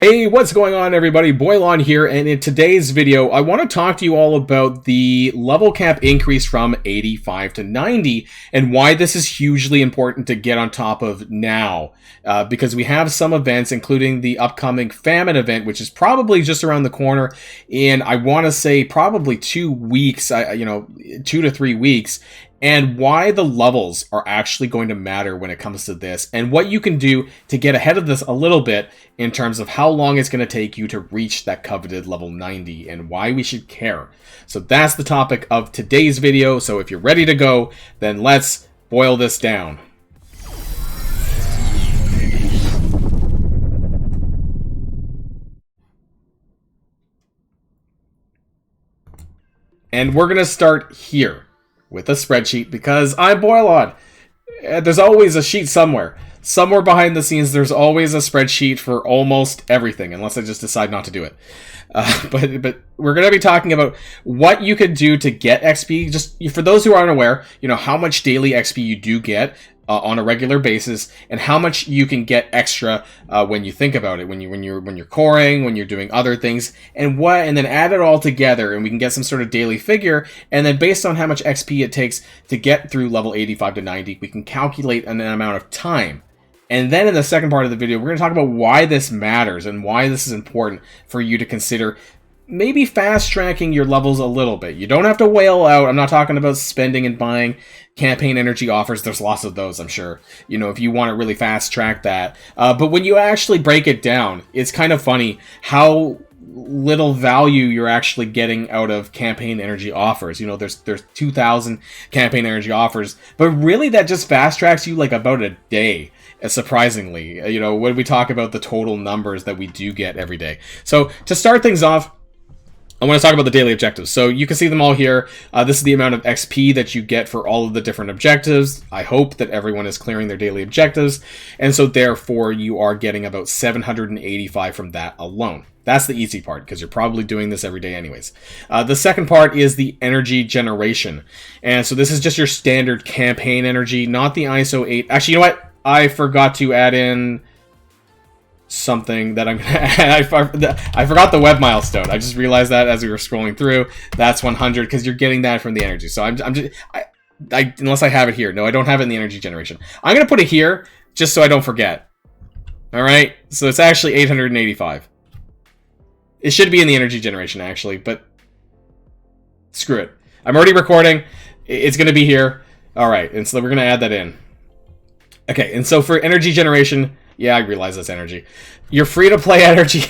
Hey, what's going on, everybody? Boilon here, and in today's video, I want to talk to you all about the level cap increase from 85 to 90 and why this is hugely important to get on top of now. Because we have some events, including the upcoming Famine event, which is probably just around the corner in, I want to say, probably 2 weeks, 2 to 3 weeks. And why the levels are actually going to matter when it comes to this, and what you can do to get ahead of this a little bit in terms of how long it's going to take you to reach that coveted level 90 and why we should care. So that's the topic of today's video. So if you're ready to go, then let's boil this down. And we're going to start here with a spreadsheet because I'm Boilon. There's always a sheet somewhere. Somewhere behind the scenes, there's always a spreadsheet for almost everything, unless I just decide not to do it. But we're going to be talking about what you could do to get XP. Just for those who aren't aware, how much daily XP you do get on a regular basis, and how much you can get extra when you think about it, when you're coring, when you're doing other things, and then add it all together, and we can get some sort of daily figure. And then based on how much XP it takes to get through level 85 to 90, we can calculate an amount of time. And then in the second part of the video, we're going to talk about why this matters and why this is important for you to consider maybe fast-tracking your levels a little bit. You don't have to whale out. I'm not talking about spending and buying campaign energy offers. There's lots of those, I'm sure, if you want to really fast-track that. But when you actually break it down, it's kind of funny how little value you're actually getting out of campaign energy offers. There's 2,000 campaign energy offers, but really that just fast-tracks you like about a day. Surprisingly, when we talk about the total numbers that we do get every day. So to start things off, I want to talk about the daily objectives. So you can see them all here. This is the amount of XP that you get for all of the different objectives. I hope that everyone is clearing their daily objectives. And so therefore you are getting about 785 from that alone. That's the easy part, because you're probably doing this every day anyways. The second part is the energy generation. And so this is just your standard campaign energy, not the ISO 8. Actually, you know what? I forgot to add in something that I'm going to add. I forgot the web milestone. I just realized that as we were scrolling through. That's 100 because you're getting that from the energy. So I'm just, unless I have it here. No, I don't have it in the energy generation. I'm going to put it here just so I don't forget. All right. So it's actually 885. It should be in the energy generation actually, but screw it. I'm already recording. It's going to be here. All right. And so we're going to add that in. Okay, and so for energy generation, yeah, I realize that's energy. Your free-to-play energy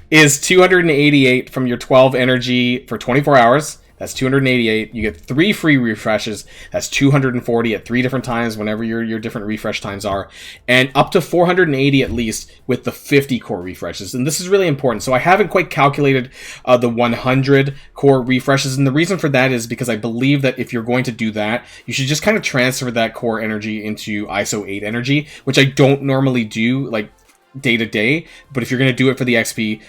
is 288 from your 12 energy for 24 hours. That's 288. You get 3 free refreshes. That's 240 at 3 different times, whenever your different refresh times are. And up to 480 at least with the 50 core refreshes. And this is really important. So I haven't quite calculated the 100 core refreshes. And the reason for that is because I believe that if you're going to do that, you should just kind of transfer that core energy into ISO 8 energy, which I don't normally do like day to day. But if you're going to do it for the XP,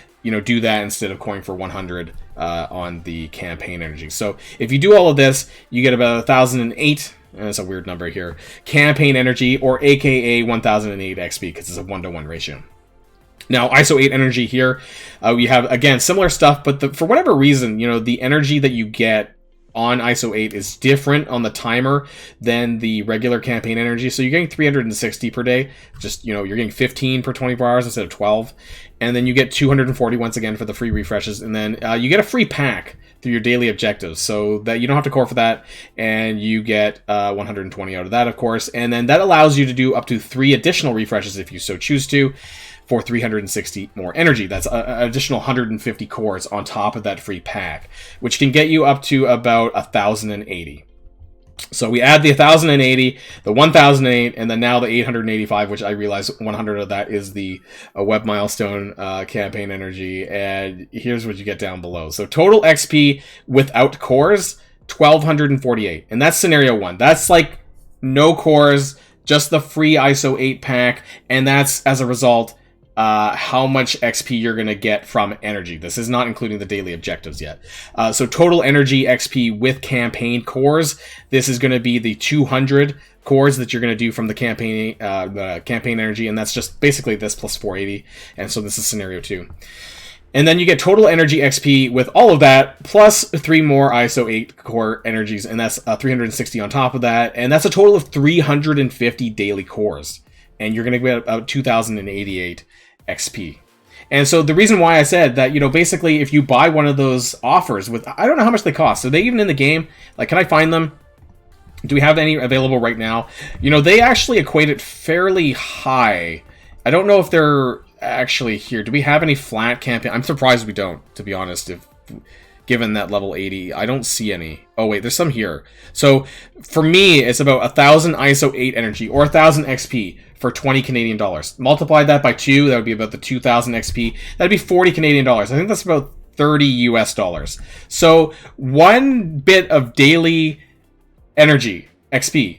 do that instead of coring for 100 on the campaign energy. So if you do all of this, you get about 1,008. That's a weird number here. Campaign energy, or AKA 1,008 XP, because it's a 1-to-1 ratio. Now, ISO 8 energy here, we have, again, similar stuff, but for whatever reason, the energy that you get on ISO 8 is different on the timer than the regular campaign energy. So you're getting 360 per day. Just, you're getting 15 per 24 hours instead of 12. And then you get 240 once again for the free refreshes. And then you get a free pack through your daily objectives, so that you don't have to core for that. And you get 120 out of that, of course. And then that allows you to do up to 3 additional refreshes if you so choose to, for 360 more energy. That's an additional 150 cores on top of that free pack, which can get you up to about 1,080. So we add the 1,080, the 1,008, and then now the 885, which I realize 100 of that is the web milestone campaign energy. And here's what you get down below. So total XP without cores, 1,248. And that's scenario 1. That's like no cores, just the free ISO 8 pack. And that's, as a result, how much XP you're going to get from energy. This is not including the daily objectives yet. So total energy XP with campaign cores, this is going to be the 200 cores that you're going to do from the campaign energy, and that's just basically this plus 480, and so this is scenario 2. And then you get total energy XP with all of that, plus 3 more ISO 8 core energies, and that's 360 on top of that, and that's a total of 350 daily cores. And you're going to get about 2,088 XP. And so the reason why I said that, basically if you buy one of those offers with, I don't know how much they cost. Are they even in the game? Like, can I find them? Do we have any available right now? They actually equate it fairly high. I don't know if they're actually here. Do we have any flat campaign? I'm surprised we don't, to be honest, given that level 80. I don't see any. Oh wait, there's some here. So for me, it's about 1,000 ISO 8 energy or 1,000 XP for 20 Canadian dollars. Multiply that by 2, that would be about the 2,000 XP. That'd be 40 Canadian dollars. I think that's about 30 US dollars. So 1 bit of daily energy XP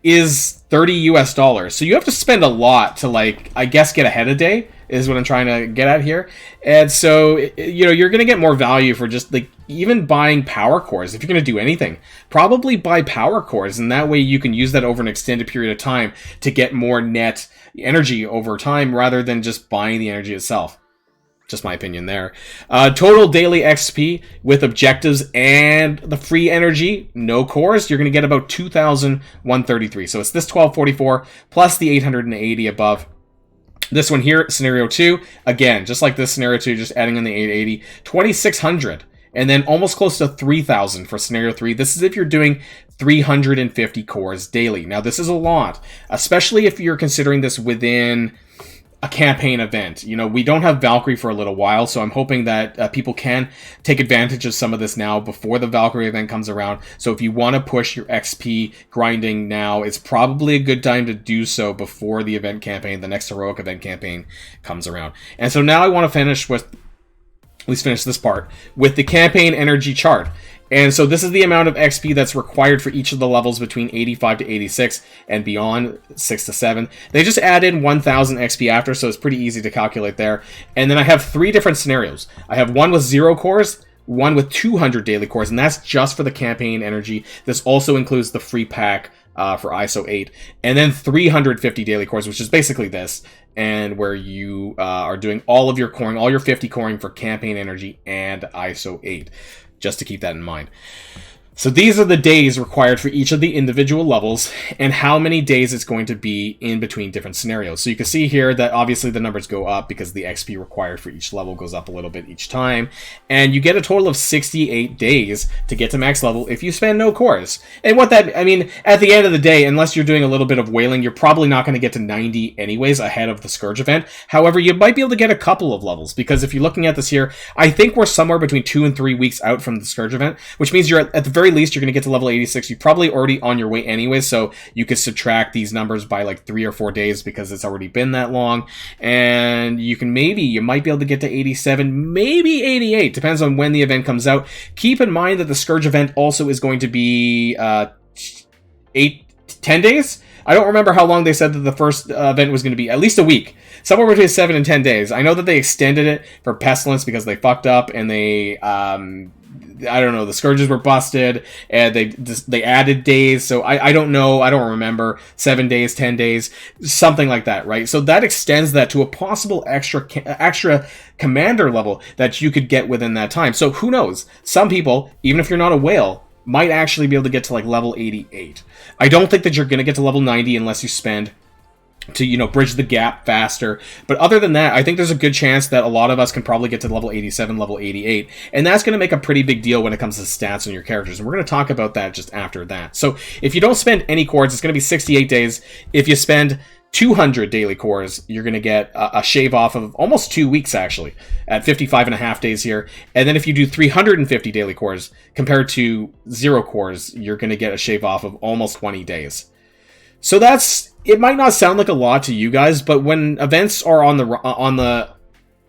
is 30 US dollars. So you have to spend a lot to, I guess, get ahead a day, is what I'm trying to get at here. And so, you're going to get more value for just, even buying power cores. If you're going to do anything, probably buy power cores, and that way you can use that over an extended period of time to get more net energy over time, rather than just buying the energy itself. Just my opinion there. Total daily XP with objectives and the free energy, no cores, you're going to get about 2,133. So it's this 1,244 plus the 880 above. This one here, scenario 2, again, just like this scenario 2, just adding in the 880, 2,600. And then almost close to 3,000 for scenario 3. This is if you're doing 350 cores daily. Now, this is a lot, especially if you're considering this within a campaign event. We don't have Valkyrie for a little while, so I'm hoping that people can take advantage of some of this now before the Valkyrie event comes around. So if you want to push your XP grinding now, it's probably a good time to do so before the event campaign, the next heroic event campaign, comes around. And so now I want to finish this part with the campaign energy chart. And so this is the amount of XP that's required for each of the levels between 85 to 86 and beyond 6 to 7. They just add in 1,000 XP after, so it's pretty easy to calculate there. And then I have 3 different scenarios. I have one with 0 cores, one with 200 daily cores, and that's just for the campaign energy. This also includes the free pack for ISO 8, and then 350 daily cores, which is basically this, and where you are doing all of your coring, all your 50 coring for campaign energy and ISO 8. Just to keep that in mind. So these are the days required for each of the individual levels and how many days it's going to be in between different scenarios. So you can see here that obviously the numbers go up because the XP required for each level goes up a little bit each time. And you get a total of 68 days to get to max level if you spend no cores. And what that, at the end of the day, unless you're doing a little bit of whaling, you're probably not going to get to 90 anyways ahead of the Scourge event. However, you might be able to get a couple of levels, because if you're looking at this here, I think we're somewhere between 2 and 3 weeks out from the Scourge event, which means you're at the very least you're going to get to level 86. You're probably already on your way anyway, so you could subtract these numbers by 3 or 4 days because it's already been that long, and you might be able to get to 87, maybe 88, depends on when the event comes out. Keep in mind that the Scourge event also is going to be 10 days. I don't remember how long they said that the first event was going to be. At least a week. Somewhere between 7 and 10 days. I know that they extended it for Pestilence because they fucked up and they I don't know, the Scourges were busted, and they added days, so I don't know, I don't remember, 7 days, 10 days, something like that, right? So that extends that to a possible extra commander level that you could get within that time. So who knows? Some people, even if you're not a whale, might actually be able to get to level 88. I don't think that you're going to get to level 90 unless you spend to, bridge the gap faster. But other than that, I think there's a good chance that a lot of us can probably get to level 87, level 88. And that's going to make a pretty big deal when it comes to stats on your characters. And we're going to talk about that just after that. So if you don't spend any cores, it's going to be 68 days. If you spend 200 daily cores, you're going to get a shave off of almost 2 weeks, actually, at 55 and a half days here. And then if you do 350 daily cores compared to 0 cores, you're going to get a shave off of almost 20 days. So it might not sound like a lot to you guys, but when events are on the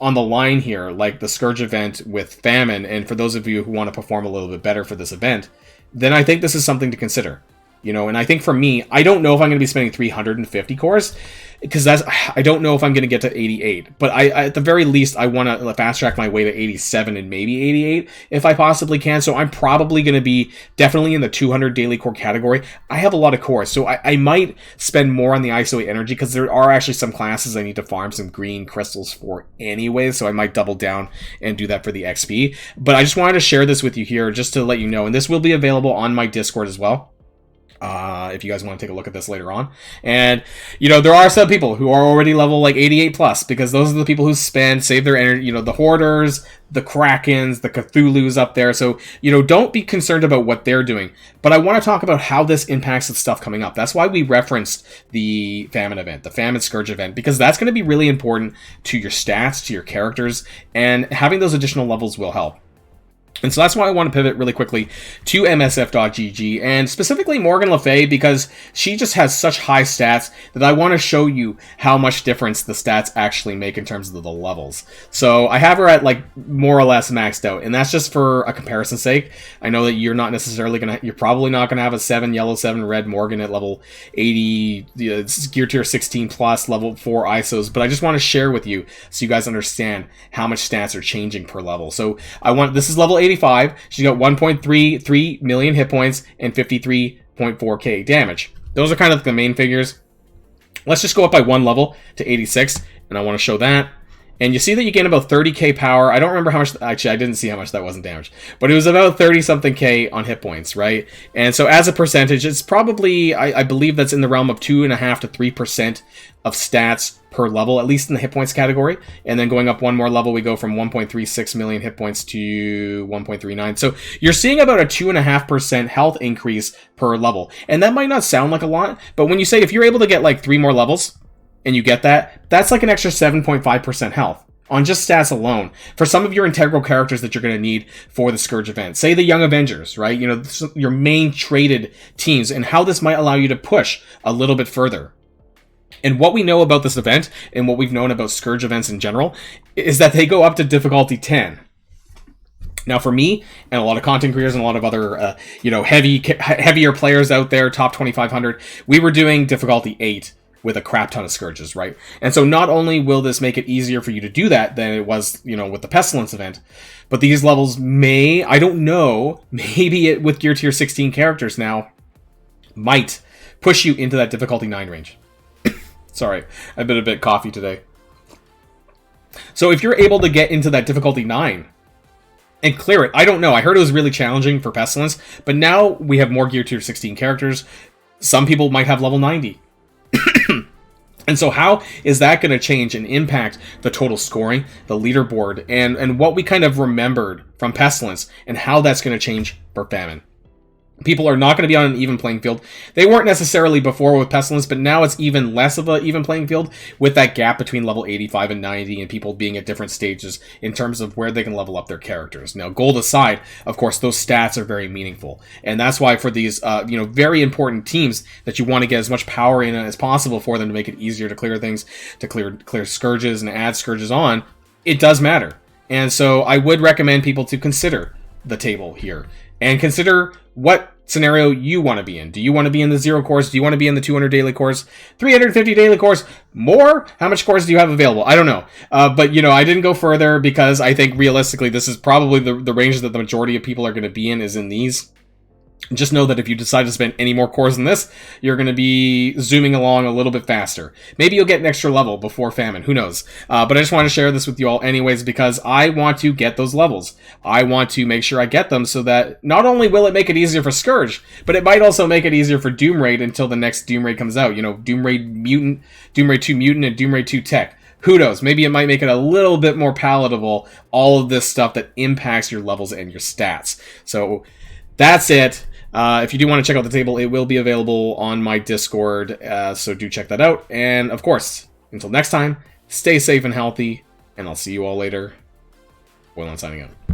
line here, like the Scourge event with Famine, and for those of you who want to perform a little bit better for this event, then I think this is something to consider. You know, and I think for me, I don't know if I'm going to be spending 350 cores, because I don't know if I'm going to get to 88. But I at the very least, I want to fast track my way to 87 and maybe 88 if I possibly can. So I'm probably going to be definitely in the 200 daily core category. I have a lot of cores, so I might spend more on the ISO energy, because there are actually some classes I need to farm some green crystals for anyway. So I might double down and do that for the XP. But I just wanted to share this with you here just to let you know, and this will be available on my Discord as well. If you guys want to take a look at this later on. And, you know, there are some people who are already level like 88 plus, because those are the people who save their energy, you know, the Hoarders, the Krakens, the Cthulhus up there. So, you know, don't be concerned about what they're doing. But I want to talk about how this impacts the stuff coming up. That's why we referenced the Famine event, the Famine Scourge event, because that's going to be really important to your stats, to your characters, and having those additional levels will help. And so that's why I want to pivot really quickly to MSF.GG, and specifically Morgan Le Fay, because she just has such high stats that I want to show you how much difference the stats actually make in terms of the levels. So I have her at like more or less maxed out, and that's just for a comparison's sake. I know that you're not necessarily you're probably not gonna have a 7 yellow 7 red Morgan at level 80, gear tier 16 plus, level 4 ISOs, but I just want to share with you so you guys understand how much stats are changing per level. So this is level 85. She's got 1.33 million hit points and 53.4k damage. Those are kind of the main figures. Let's just go up by one level to 86, and I want to show that. And you see that you gain about 30k power. I don't remember how much, actually I didn't see how much that was in damage, but it was about 30 something k on hit points, right? And so as a percentage, it's probably, I believe that's in the realm of 2.5 to 3% of stats per level, at least in the hit points category. And then going up one more level, we go from 1.36 million hit points to 1.39. So you're seeing about a 2.5% health increase per level. And that might not sound like a lot, but when you say if you're able to get like 3 more levels, and you get that, that's like an extra 7.5% health on just stats alone for some of your integral characters that you're going to need for the Scourge event. Say the Young Avengers, right? You know, your main traded teams, and how this might allow you to push a little bit further. And what we know about this event, and what we've known about Scourge events in general, is that they go up to difficulty 10. Now, for me, and a lot of content creators and a lot of other, heavier players out there, top 2,500, we were doing difficulty 8. With a crap ton of Scourges, right? And so not only will this make it easier for you to do that than it was, you know, with the Pestilence event, but these levels may, I don't know, maybe with Gear Tier 16 characters now, might push you into that difficulty 9 range. Sorry, I've been a bit coffee today. So if you're able to get into that difficulty 9 and clear it, I don't know, I heard it was really challenging for Pestilence, but now we have more Gear Tier 16 characters. Some people might have level 90. And so how is that going to change and impact the total scoring, the leaderboard, and what we kind of remembered from Pestilence, and how that's going to change for Famine? People are not going to be on an even playing field. They weren't necessarily before with Pestilence, but now it's even less of an even playing field with that gap between level 85 and 90 and people being at different stages in terms of where they can level up their characters. Now, gold aside, of course, those stats are very meaningful. And that's why for these very important teams that you want to get as much power in as possible for them to make it easier to clear things, to clear Scourges and add Scourges on, it does matter. And so I would recommend people to consider the table here. And consider what scenario you want to be in. Do you want to be in the 0 cores? Do you want to be in the 200 daily cores? 350 daily cores? More? How much cores do you have available? I don't know. But, you know, I didn't go further because I think realistically this is probably the range that the majority of people are going to be in, is in these. Just know that if you decide to spend any more cores than this, you're going to be zooming along a little bit faster. Maybe you'll get an extra level before Famine. Who knows? But I just want to share this with you all anyways, because I want to get those levels. I want to make sure I get them so that not only will it make it easier for Scourge, but it might also make it easier for Doom Raid until the next Doom Raid comes out. You know, Doom Raid Mutant, Doom Raid 2 Mutant, and Doom Raid 2 Tech. Who knows? Maybe it might make it a little bit more palatable, all of this stuff that impacts your levels and your stats. So that's it. If you do want to check out the table, it will be available on my Discord, so do check that out. And of course, until next time, stay safe and healthy, and I'll see you all later. Boilon signing out.